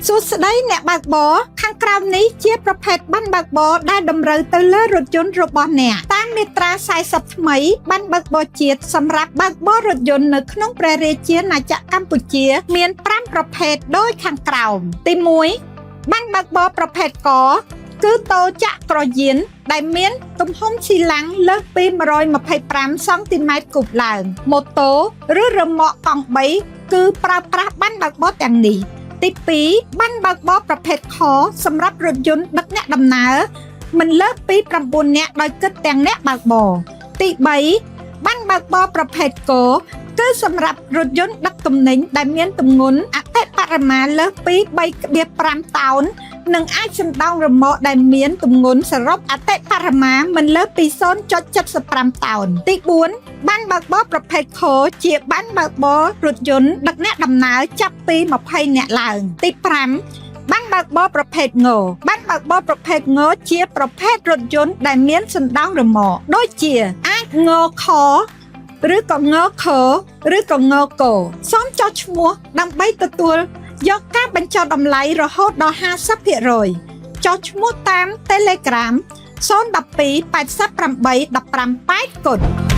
សួស្តីអ្នកបើកបរខាងក្រោមនេះជាប្រភេទប័ណ្ណបើកបរដែលតម្រូវទៅលើរថយន្តរបស់អ្នកតាមមាត្រា40ថ្មីប័ណ្ណបើកបរជាតិសម្រាប់បើកបររថយន្តនៅក្នុងព្រះរាជាណាចក្រកម្ពុជាមាន5ប្រភេទដូចខាងក្រោមទី1ប័ណ្ណបើកបរប្រភេទកគឺតូចក្រយានដែលមានទំហំស៊ីឡាំងលើសពី125សង់ទីម៉ែត្រគូបឡើងម៉ូតូឬរ៉ឺម៉កកង់3គឺប្រើប្រាស់ប័ណ្ណបើកបរទាំងនេះទី2ប័ណ្ណបើកបរប្រភេទខសម្រាប់រថយន្តដឹកអ្នកដំណើរមិនលើសពី9នាក់ដោយគិតទាំងអ្នកបើកបរទី3ប័ណ្ណបើកបរប្រភេទកគឺសម្រាប់រថយន្តដឹកទំនិញដែលមានទម្ងន់អតិបរមាលើសពី 3,5 តោននិងអាចសណ្ដោងរ៉ឺម៉កដែលមានទម្ងន់សរុបអតិបរមាមិនលើសពី 0.75 តោនទី4ប័ណ្ណបើកបរប្រភេទខជាប័ណ្ណបើកបររថយន្តដឹកអ្នកដំណើរចាប់ពី20នាក់ឡើងទី5ប័ណ្ណបើកបរប្រភេទងប័ណ្ណបើកបរប្រភេទងជាប្រភេទរថយន្តដែលមានសណ្ដោងរ៉ឺម៉កដូចជាអាចងខឬក៏ងខឬក៏ងកសូមចុះឈ្មោះដើម្បីទទួលយកការបញ្ចុះតម្លៃរហូតដល់ 50% ចុះឈ្មោះតាម Telegram 012 88 15 8 គុណ